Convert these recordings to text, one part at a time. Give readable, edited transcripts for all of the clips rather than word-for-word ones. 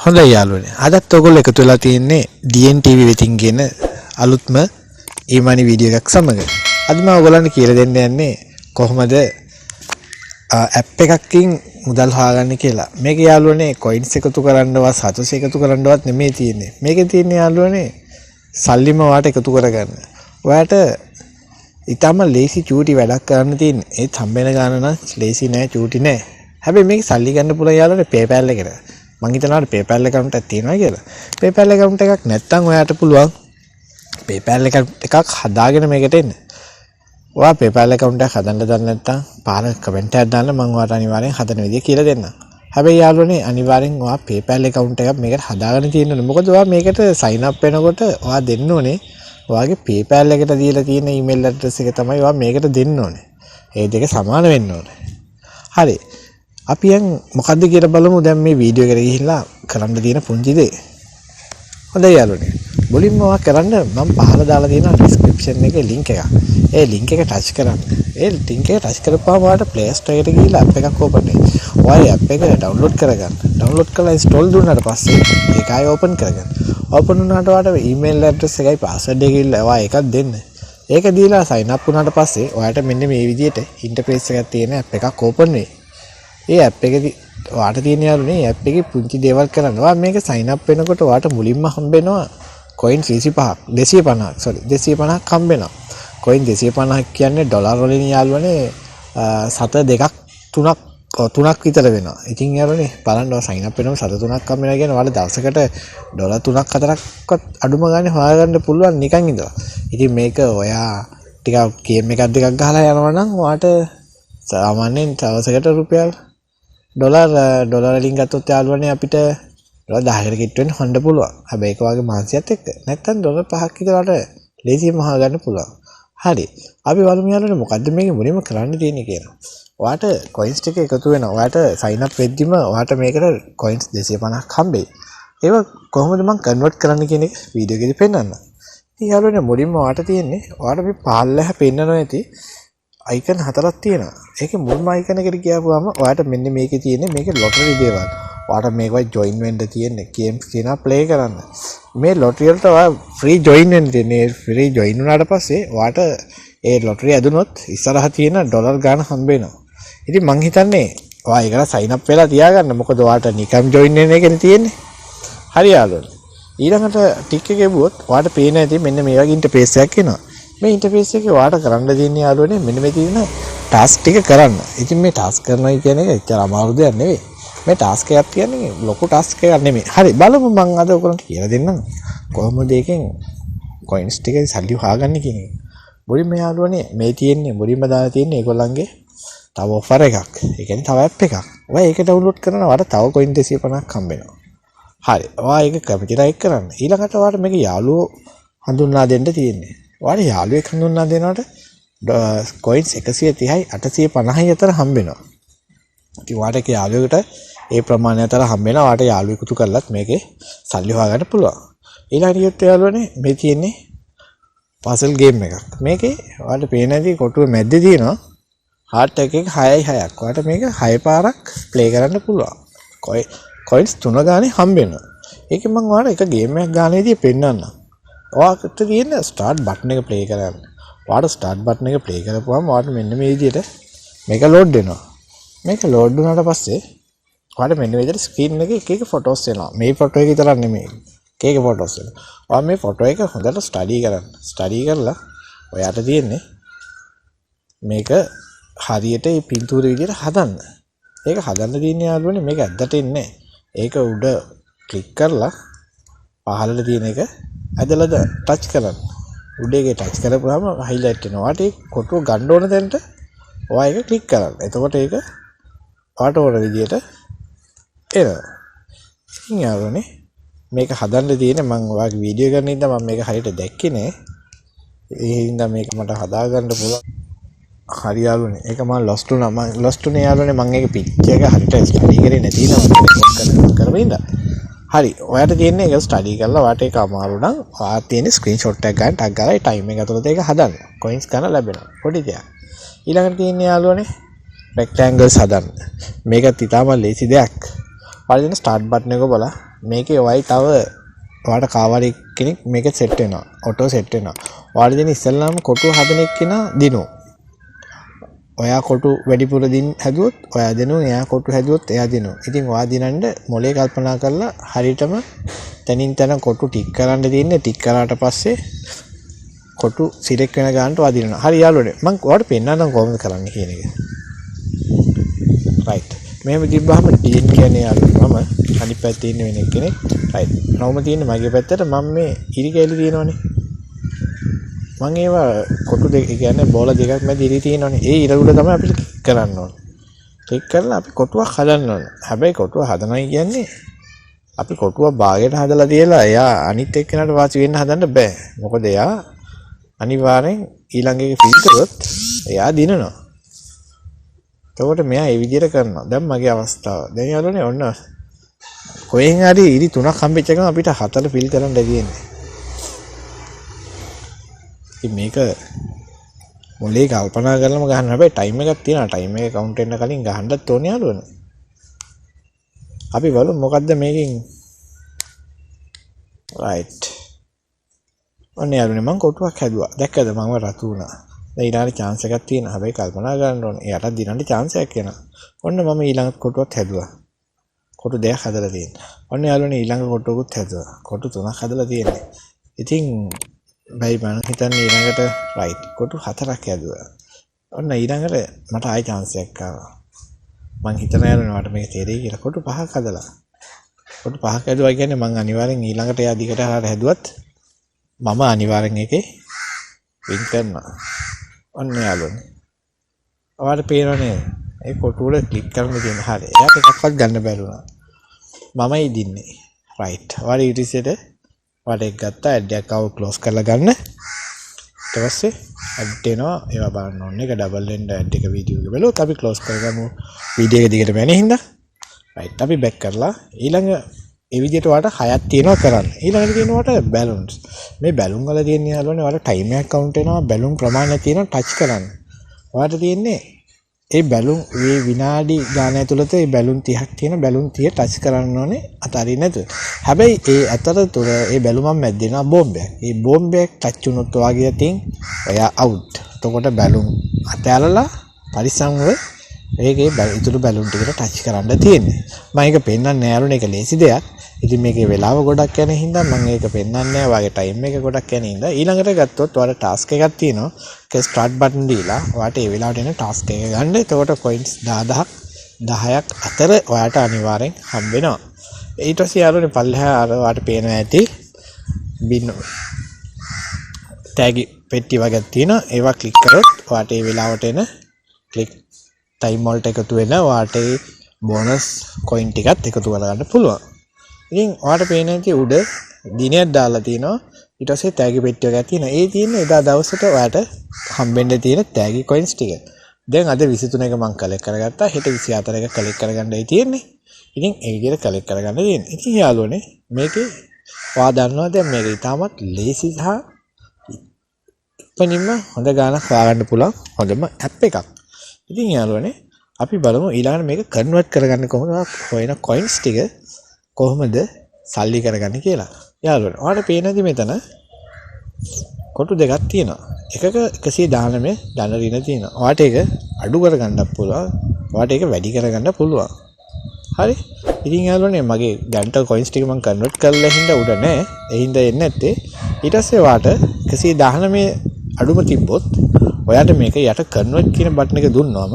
හොඳයි යාළුවනේ. අදත් ඔයගොල්ලෝ එකතු වෙලා තියෙන්නේ DNTV වෙතින් කියන අලුත්ම ඊමණි වීඩියෝ එකක් සමග. අද මම ඔයගොල්ලන්ට කියලා දෙන්න යන්නේ කොහොමද ඇප් එකකින් මුදල් හොයාගන්නේ කියලා. මේක යාළුවනේ කොයින්ස් එකතු කරන්නවත් සතුස් එකතු කරන්නවත් නෙමෙයි තියෙන්නේ. මේකේ තියෙන්නේ යාළුවනේ සල්ලිම වාට එකතු කරගන්න. ඔයාට ඊටම ලේසි චූටි වැඩක් කරන්න තියෙන්නේ. ඒත් හම්බෙන ගාන නම් ලේසි නෑ චූටි නෑ. හැබැයි මේක සල්ලි ගන්න පුළුවන් යාළුවනේ PayPal එකට. මං හිතනවා PayPal account එකක් තියෙනවා කියලා. PayPal account එකක් නැත්නම් ඔයාට පුළුවන් PayPal එකක් හදාගෙන මේකට එන්න. ඔයා PayPal account එකක් හදන්න දන්නේ නැත්නම් පාර කමෙන්ට් එකක් දාන්න මම ඔයාට අනිවාර්යෙන් හදන විදිය කියලා දෙන්නම්. හැබැයි යාළුවනේ අනිවාර්යෙන් ඔයා PayPal account එකක් මේකට හදාගෙන තියෙන්න ඕනේ. මොකද ඔයා මේකට sign up වෙනකොට ඔයා දෙන්න ඕනේ ඔයාගේ PayPal එකට දීලා තියෙන email address එක තමයි ඔයා මේකට දෙන්න ඕනේ. ඒ දෙක සමාන වෙන්න ඕනේ. හරි. අපි යන් මොකද්ද කියලා බලමු දැන් මේ වීඩියෝ එකට ගිහිල්ලා කරන්න තියෙන පුංචි දේ. හොඳයි යාළුවනේ. මුලින්ම ඔයා කරන්න මම පහල දාලා තියෙන description එකේ link එක. ඒ link එක touch කරන්න. ඒ link එක touch කරපුවාම ඔයාට Play Store එකට ගිහිල්ලා app එකක් open වෙයි. ඔයා app එක download කරගන්න. download කරලා install දුන්නාට පස්සේ ඒක ආයෙ open කරගන්න. open වුණාට ඔයාට email address එකයි password එක ගිහිල්ලා ඔයා එකක් දෙන්න. ඒක දීලා sign up වුණාට පස්සේ ඔයාට මෙන්න මේ විදිහට interface එකක් තියෙන app එකක් open වෙයි. ඒ app එකේදී ඔයාට තියෙන යාළුවනේ app එකේ පුංචි දේවල් කරන්න. ඔයා මේක sign up වෙනකොට ඔයාට මුලින්ම හම්බෙනවා coin 250ක් හම්බෙනවා. coin 250ක් කියන්නේ ඩොලර් වලින් යාළුවනේ සත දෙකක් තුනක් විතර වෙනවා. ඉතින් යාළුවනේ බලන්න ඔයා sign up වෙනකොට සත තුනක් හම්බෙනවා කියන්නේ ඔයාලා දවසකට ඩොලර් 3ක් 4ක්වත් අඩුම ගානේ හොයාගන්න පුළුවන් නිකන් ඉඳලා. ඉතින් මේක ඔයා ටිකක් ගේම් එකක් දෙකක් ගහලා යනවා නම් ඔයාට සාමාන්‍යයෙන් දවසකට රුපියල් ඩොලර් වලින් ගත්තොත් යාළුවනේ අපිට ඩොලර් 10කට කිට් වෙන්න හොන්න පුළුවන්. හැබැයි ඒක වගේ මාසිකත් එක්ක. නැත්තම් ඩොලර් 5ක් විතරට ලේසියෙන්ම හොයාගන්න පුළුවන්. හරි. අපි බලමු යාළුවනේ මොකද්ද මේකේ මුලින්ම කරන්න තියෙන්නේ කියලා. ඔයාට coins ටික එකතු වෙනවා. ඔයාට sign up වෙද්දිම ඔයාට මේකට coins 250ක් හම්බෙයි. ඒක කොහොමද මම convert කරන්න කියන එක වීඩියෝ එකේදී පෙන්නන්න. ඉතින් යාළුවනේ මුලින්ම ඔයාට තියෙන්නේ ඔයාට මේ පහළට පෙන්නනවා ඇති icon හතරක් තියෙනවා. ඒකේ මුල්ම icon එකට ගියාම ඔයාට මෙන්න මේකේ තියෙන්නේ මේකේ lottery දේවල්. ඔයාට මේකයි join වෙන්න තියෙන්නේ. games කියනවා play කරන්න. මේ lottery වලට ඔයා free join වෙන්න තියෙන්නේ. free join වුණාට පස්සේ ඔයාට ඒ lottery ඇදුනොත් ඉස්සරහ තියෙන ඩොලර් ගාණ හම්බ වෙනවා. ඉතින් මං හිතන්නේ ඔයා ඒකට sign up වෙලා තියාගන්න. මොකද ඔයාට නිකම් join වෙන එකනේ තියෙන්නේ. හරි යාළුවනේ. ඊළඟට ටික් එක ගෙවුවොත් ඔයාට පේන ඇති මෙන්න මේ වගේ interface එකක් එනවා. මේ ඉන්ටර්ෆේස් එකේ ඔයාට කරන්න දෙන්නේ යාළුවනේ මෙන්න මේ තියෙන ටාස්ක් ටික කරන්න. ඉතින් මේ ටාස්ක් කරනවා කියන එක එච්චර අමාරු දෙයක් නෙවෙයි. මේ ටාස්ක් එකක් කියන්නේ ලොකු ටාස්ක් එකක් නෙමෙයි. හරි බලමු මම අද ඔයගොල්ලන්ට කියලා දෙන්නම්. කොහොමද ඒකෙන් coins ටික සල්ලි හොයාගන්නේ කියන එක. මුලින්ම යාළුවනේ මේ තියෙන්නේ මුලින්ම දාලා තියෙන්නේ ඒගොල්ලන්ගේ තව offer එකක්. ඒ කියන්නේ තව app එකක්. ඔයා ඒක download කරනවා ඔයාට තව coin 250ක් හම්බ වෙනවා. හරි. ඔයා ඒක කැමති රයිට් කරන්න. ඊළඟට ඔයාට මේක යාළුවෝ හඳුන්වා දෙන්න තියෙන්නේ. ඔයාලා යාළුවෙක් හඳුන්වා දෙනකොට coins 130යි 850යි අතර හම්බ වෙනවා. ඉතින් ඔයාට යාළුවෙකුට ඒ ප්‍රමාණය අතර හම්බ වෙනවා. ඔයාට යාළුවෙකුතු කරලත් මේකේ සල්ලි හොයාගන්න පුළුවන්. ඊළඟට යාළුවනේ මේ තියෙන්නේ puzzle game එකක්. මේකේ ඔයාලට පේන ඇති කොටුවේ මැද්දේ තියෙනවා heart එකක 6යි 6ක්. ඔයාට මේක 6 පාරක් play කරන්න පුළුවන්. coins 3 ගානේ හම්බ වෙනවා. ඒකෙන් මම ඔයාලට එක game එකක් ගානේදී පෙන්නන්නම්. ඔයාට තියෙන start button එක play කරන්න. ඔයාට start button එක play කරපුවම ඔයාට මෙන්න මේ විදිහට මේක load වෙනවා. මේක load වුණාට පස්සේ ඔයාට මෙන්න මේ විදිහට screen එකේ එක එක photos එනවා. මේ photo එක විතරක් නෙමෙයි. එක එක photos එනවා. ඔයා මේ photo එක හොඳට study කරන්න. study කරලා ඔයාට තියෙන්නේ මේක හරියට මේ පින්තූර විදිහට හදන්න. ඒක හදන්න තියෙන්නේ යාළුවනේ මේක ඇද්දට එන්නේ නැහැ. ඒක උඩ click කරලා පහළට තියෙන එක ඇදලා ටච් කරන්න. උඩ එකේ ටච් කරපුවාම highlight වෙනවා. ඔයාට ඒ කොටුව ගන්න ඕන තැනට ඔයා ඒක ක්ලික් කරන්න. එතකොට ඒක ඔයාට ඕන විදිහට එනවා. ඉතින් යාළුවනේ මේක හදන්න තියෙන්නේ මම ඔයාගේ වීඩියෝ කරන ඉඳන් මම මේක හරියට දැක්කේ නෑ. ඒ හින්දා මේක මට හදාගන්න පුළුවන්. හරි යාළුවනේ. ඒක මම lost වුණා. මම lost උනේ යාළුවනේ මම ඒක picture එක හරියට study කරේ නැති නම කරමින්ද. හරි ඔයාට තියෙන්නේ ඒක ස්ටඩි කරලා ඔයාට ඒක අමාරු නම් ඔයාට තියෙන්නේ ස්ක්‍රීන්ෂොට් එකක් ගන්න ටග් ගාලා ඒ ටයිම් එක ඇතුළත ඒක හදන්න. coins ගන්න ලැබෙනවා. පොඩි දෙයක්. ඊළඟට තියෙන්නේ යාළුවනේ rectangles හදන්න. මේකත් ඉතාම ලේසි දෙයක්. ඔයාලා දෙන ස්ටාර්ට් බටන් එක බලලා මේකේ ඔයයි තව ඔයාලට කාවරි කෙනෙක් මේක සෙට් වෙනවා ඔටෝ සෙට් වෙනවා ඔයාලා දෙන ඉස්සෙල්ලාම කොටුව හදන එක්කෙනා දිනු ඔයා කොටු වැඩිපුර දින් හැදුවොත් ඔයා දිනු එයා කොටු හැදුවොත් එයා දිනු ඉතින් ඔයා දිනන්න මොලේ කල්පනා කරලා හරියටම තනින් තන කොටු ටික් කරන්න තියෙන්නේ ටික් කරාට පස්සේ කොටු සිලෙක්ට් වෙන ගානට ඔයා දිනනවා හරි යාළුවනේ මම ඔයාලට පෙන්නන්නම් කොහොමද කරන්න කියන එක රයිට් මෙහෙම තිබ්බහම ඩීන් කියන්නේ යාළුවා මම අනිත් පැත්තේ ඉන්න වෙන කෙනෙක් රයිට් නවම තියෙන්නේ මගේ පැත්තට මම මේ ඉරි කැලි තියෙනවනේ මම ඒවා කොටු දෙක කියන්නේ බෝල දෙකක් මැද ඉරි තියෙනවනේ ඒ ඉර උඩ තමයි අපිට ක්ලික් කරන්න ඕනේ ක්ලික් කරලා අපි කොටුවක් හදන්න ඕනේ හැබැයි කොටුව හදනයි කියන්නේ අපි කොටුව භාගයට හදලා තියලා එයා අනිත් එක්කෙනාට වාසි වෙන්න හදන්න බෑ මොකද එයා අනිවාර්යෙන් ඊළඟ එකේ ෆිල් කරොත් එයා දිනනවා එතකොට මෙයා ඒ විදිහට කරනවා දැන් මගේ අවස්ථාව දැන් යාළුවනේ ඔන්න කොහෙන් හරි ඉරි 3ක් හම්බෙච්ච ගමන් අපිට 4 ෆිල් කරන්න දෙන්නේ ඉතින් මේක මොලේ කල්පනා කරලම ගහන්න හැබැයි ටයිම් එකක් තියෙනවා ටයිම් එක කවුන්ට් වෙන්න කලින් ගහන්නත් ඕනේ යාළුවනේ අපි බලමු මොකද්ද මේකෙන් රයිට් ඔන්න යාළුවනේ මම කොටුවක් හැදුවා දැක්කද මම රතු වුණා දැන් ඊළඟට chance එකක් තියෙනවා හැබැයි කල්පනා කරන්න ඕනේ එයාට දිනන්න chance එකක් එනවා ඔන්න මම ඊළඟ කොටුවක් හැදුවා කොටු දෙකක් හදලා තියෙනවා ඔන්න යාළුවනේ ඊළඟ කොටුවකුත් හැදුවා කොටු 3ක් හදලා තියෙනවා ඉතින් බයි මම හිතන්නේ ඊළඟට රයිට් කොටු 4ක් හැදුවා ඔන්න ඊළඟට මට ආයි chance එකක් ආවා මං හිතන යාළුවනේ මට මේක තේරෙයි කියලා කොටු 5ක් හදලා කොටු 5ක් හැදුවා කියන්නේ මං අනිවාර්යෙන් ඊළඟට එයා දිගට හැදුවත් මම අනිවාර්යෙන් ඒකේ වින් කරනවා ඔන්න යාළුවනේ ඔයාලට පේනවනේ ඒ කොටු වල ක්ලික් කරන්න තියෙන හරිය එයාට එකක්වත් ගන්න බැරි වුණා මමයි දින්නේ රයිට් ඔයාලා ඊටිසෙට ඔයාලට එක ගත්තා ඇඩ් එකක් ආව ක්ලෝස් කරලා ගන්න ඊට පස්සේ ඇඩ් එනවා ඒවා බලන්න ඕනේ ඒක ඩබල් එන්ඩ් ඇඩ් එක වීඩියෝ එක බලුවොත් අපි ක්ලෝස් කරගමු වීඩියෝ එක දිගටම යන්නේ හින්දා රයිට් අපි බෑක් කරලා ඊළඟ ඒ විදිහට ඔයාලට 6ක් තියෙනවා කරන්න ඊළඟට තියෙනවා ඔයාලට බැලුන්ස් මේ බැලුන් වල තියෙන යාළුවනේ ඔයාලට ටයිම් එකක් කවුන්ට් වෙනවා බැලුන් ප්‍රමාණය තියෙනවා ටච් කරන්න ඔයාලට තියෙන්නේ ඒ බැලුන් මේ විනාඩි ගාන ඇතුළත ඒ බැලුන් 30ක් තියෙන බැලුන් 30 ටච් කරන්න ඕනේ අතාරින්න නැතුව. හැබැයි ඒ අතරතුර ඒ බැලුමක් මැද්දේනවා බෝම්බයක්. ඒ බෝම්බයක් ටච් වුණොත් ඔයාගේ අතින් ඔයා අවුට්. එතකොට බැලුන් අතෑරලා පරිස්සම්ව ඒකේ ඉතුරු බැලුන් ටිකට ටච් කරන්න තියෙන්නේ. මම ඒක පෙන්නන්නේ නෑ යාළුවනේ ඒක ලේසි දෙයක්. ඉතින් මේකේ වෙලාව ගොඩක් යන හින්දා මම ඒක පෙන්නන්නේ නෑ. ඔයාගේ ටයිම් එක ගොඩක් යන හින්දා ඊළඟට ගත්තොත් ඔයාලා ටාස්ක් එකක් තියෙනවා. ඒක ස්ටාර්ට් බටන් දීලා ඔයාට ඒ වෙලාවට එන ටාස්ක් එක ගන්න. එතකොට කොයින්ස් 10ක් අතර ඔයාට අනිවාර්යෙන් හම්බ වෙනවා. ඊට පස්සේ යාළුවනේ පල්ලෙහා අර ඔයාට පේනවා ඇති බින් ටැග් පෙට්ටි වගේ තියෙනවා. ඒවා ක්ලික් කරොත් ඔයාට ඒ වෙලාවට එන ක්ලික් ටයිම් වලට එකතු වෙන ඔයාට ඒ බෝනස් කොයින් ටිකත් එකතු කරගන්න පුළුවන්. ඉතින් ඔයාට පේන ඇති උඩ දිනයක් දාලා තිනවා ඊට පස්සේ ටැග් පෙට්ටිය එකක් තියෙනවා. ඒ තියෙන්නේ එදා දවසට ඔයාට හම්බෙන්න තියෙන ටැග් කොයින්ස් ටික. දැන් අද 23 එක මම කලෙක්ට් කරගත්තා. හෙට 24 එක කලෙක්ට් කරගන්නයි තියෙන්නේ. ඉතින් ඒ විදිහට කලෙක්ට් කරගන්න තියෙන්නේ. ඉතින් යාළුවනේ මේකේ ඔයා දන්නවා දැන් මේක ඉතාමත් ලේසි සහ ඉක්මනින්ම හොඳ ගාණක් හොයාගන්න පුළුවන් හොඳම ඇප් එකක්. ඉතින් යාළුවනේ අපි බලමු ඊළඟට මේක කන්වර්ට් කරගන්න කොහොමද හොයන කොයින්ස් ටික කොහොමද සල්ලි කරගන්නේ කියලා. යාළුවනේ ඔයාලට පේනදී මෙතන කොටු දෙකක් තියෙනවා. එකක 119 ධන ඍණ තියෙනවා. ඔයාට ඒක අඩු කරගන්නත් පුළුවන්. ඔයාට ඒක වැඩි කරගන්න පුළුවන්. හරි. ඉතින් යාළුවනේ මගේ ගැන්ටල් කොයින්ස් ටික මම කන්වර්ට් කරලා හින්දා උඩ නැහැ. ඒ හින්දා එන්නේ නැත්තේ. ඊට පස්සේ ඔයාට 119 අඩුම තිබ්බොත් ඔයාට මේක යට කන්වර්ට් කියන බටන් එක දුන්නාම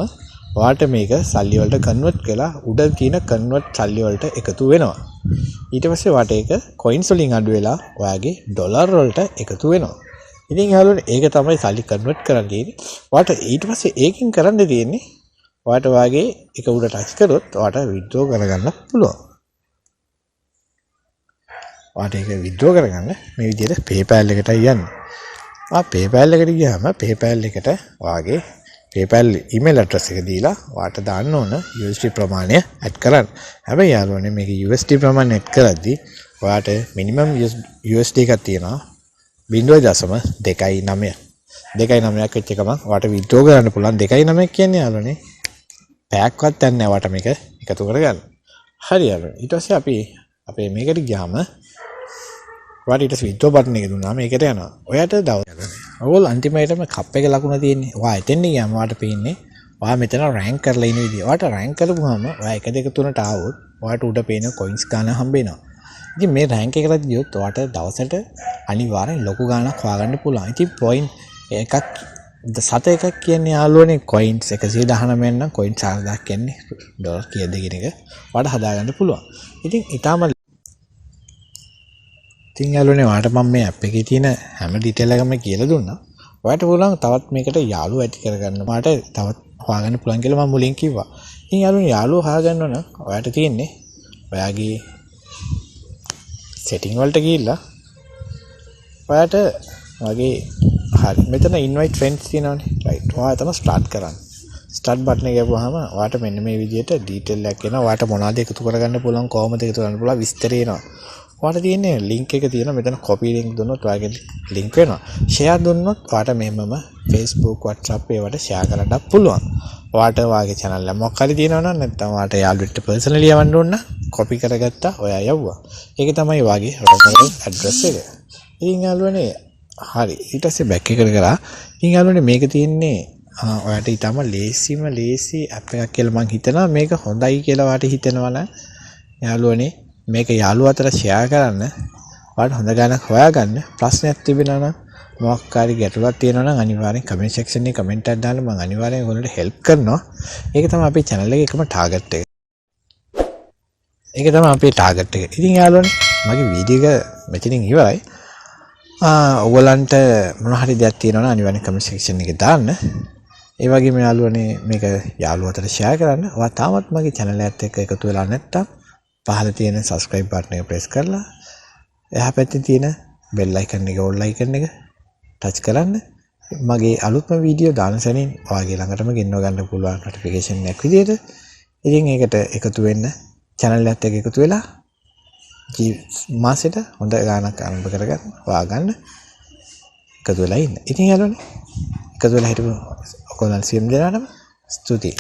ඔයාට මේක සල්ලි වලට කන්වර්ට් කරලා උඩ තියෙන කන්වර්ට් සල්ලි වලට එකතු වෙනවා. ඊට පස්සේ ඔයාට ඒක කොයින්ස් වලින් අඩු වෙලා ඔයාගේ ඩොලර් වලට එකතු වෙනවා. ඉතින් යාළුවනේ ඒක තමයි සල්ලි කන්වර්ට් කරන්න තියෙන්නේ. ඔයාට ඊට පස්සේ ඒකෙන් කරන්න තියෙන්නේ ඔයාට ඔයාගේ එක උඩ ටච් කරොත් ඔයාට විත්ඩ්‍රෝ කරගන්න පුළුවන්. ඔයාට ඒක විත්ඩ්‍රෝ කරගන්න මේ විදිහට PayPal එකට යන්න. PayPal එකට ගියාම PayPal එකට ඔයාගේ PayPal email address එක දීලා ඔයාට දාන්න ඕන USD ප්‍රමාණය add කරන්න. හැබැයි යාළුවනේ මේක USD ප්‍රමාණය add කරද්දී ඔයාට minimum USD එකක් තියෙනවා 0.29. 2.9ක් වෙච්ච එකම ඔයාට withdraw කරන්න පුළුවන්. 2.9 කියන්නේ යාළුවනේ පැයක්වත් යන්නේ නැහැ ඔයාට මේක එකතු කරගන්න. හරි යාළුවනේ. ඊට පස්සේ අපි අපේ මේකට ගියාම ඔයාලට ඊට පස්සේ විත්ඩ්‍රෝ බටන් එක දුන්නාම ඒකට යනවා. ඔයාට දවස් ඔයගොල්ලෝ අන්තිමේටම කප් එක ලකුණ තියෙන්නේ. ඔයා එතෙන් ගියාම ඔයාට පේන්නේ ඔයා මෙතන රෑන්ක් කරලා ඉන්න විදිය. ඔයාට රෑන්ක් කරපුවාම ඔයා 1 2 3ට ආවොත් ඔයාට උඩ පේන කොයින්ස් ගන්න හම්බ වෙනවා. ඉතින් මේ රෑන්ක් එකට ගියොත් ඔයාට දවසට අනිවාර්යෙන් ලොකු ගාණක් හොයාගන්න පුළුවන්. ඉතින් පොයින්ට් එකක් සත එකක් කියන්නේ යාළුවනේ කොයින්ස් 119 නම් කොයින්ස් 4000 කියන්නේ ඩොලර් කීයද කියන එක ඔයාට හදාගන්න පුළුවන්. ඉතින් ඊටම ඉතින් යාළුවනේ ඔයාට මම මේ ඇප් එකේ තියෙන හැම ඩීටේල් එකම කියලා දුන්නා. ඔයාට පුළුවන් තවත් මේකට යාළුවෝ ඇඩ් කරගන්න. ඔයාට තවත් හොයාගන්න පුළුවන් කියලා මම මුලින් කිව්වා. ඉතින් යාළුවනේ යාළුවෝ හොයාගන්න ඕන ඔයාට තියෙන්නේ ඔයාගේ setting වලට ගිහිල්ලා ඔයාට වගේ හරි මෙතන invite friends තියෙනවනේ right ඔයා තමයි start කරන්න start button එක ගියපුවාම ඔයාට මෙන්න මේ විදිහට detail එකක් එනවා ඔයාට මොනවද එකතු කරගන්න පුළුවන් කොහොමද එකතු කරන්න පුළුවන් විස්තරය එනවා ඔයාට තියෙන්නේ link එක තියෙනවා මෙතන copy link දුන්නොත් ඔයාගේ link වෙනවා share දුන්නොත් ඔයාට මෙහෙමම Facebook WhatsApp ඒවට share කරන්නත් පුළුවන් ඔයාට ඔයාගේ channel එක මොකක් හරි තියෙනවා නම් නැත්නම් ඔයාට යාළුවෙක්ට personally යවන්න ඕන නම් copy කරගත්තා ඔයා යවුවා ඒක තමයි ඔයාගේ referral address එක ඉතින් යාළුවනේ හරි ඊට පස්සේ බෑක් එකට කරා ඉතින් යාළුවනේ මේක තියෙන්නේ ඔයාට ඊටම ලේසි ඇප් එකක් කියලා මම හිතනවා මේක හොඳයි කියලා ඔයාට හිතෙනවා නම් යාළුවනේ මේක යාළුවා අතර ෂෙයා කරන්න ඔයාට හොඳ ගානක් හොයාගන්න ප්‍රශ්නයක් තිබෙනවා නම් මොකක් හරි ගැටලුවක් තියෙනවා නම් අනිවාර්යෙන් කමෙන්ට් සෙක්ෂන් එකේ කමෙන්ට් එකක් දාන්න මම අනිවාර්යෙන් ඔයාලට හෙල්ප් කරනවා ඒක තමයි අපේ channel එකේ එකම ටාගට් එක ඒක තමයි අපේ ටාගට් එක ඉතින් යාළුවනේ මගේ වීඩියෝ එක මෙතනින් ඉවරයි ඔයගලන්ට මොන හරි දෙයක් තියෙනවා නම් අනිවාර්යෙන් කමෙන්ට් සෙක්ෂන් එකේ දාන්න. ඒ වගේම යාළුවනේ මේක යාළුවෝ අතර ෂෙයා කරන්න. ඔයා තාමත් මගේ channel එකත් එක්ක එකතු වෙලා නැත්නම් පහළ තියෙන subscribe button එක press කරලා එහා පැත්තේ තියෙන bell icon එක all icon එක touch කරන්න. මගේ අලුත්ම වීඩියෝ දාන සැනින් ඔයාගේ ළඟටම ගෙන්නව ගන්න පුළුවන් notification එකක් විදියට. ඉතින් ඒකට එකතු වෙන්න channel එකත් එක්ක එකතු වෙලා මාසෙට හොඳ ගානක් ආරම්භ කරගන්න හොයාගන්න එකතු වෙලා ඉන්න. ඉතින් යාළුවනේ එකතු වෙලා හිටපු ඔයගොල්ලන් සියලු දෙනාටම ස්තුතියි.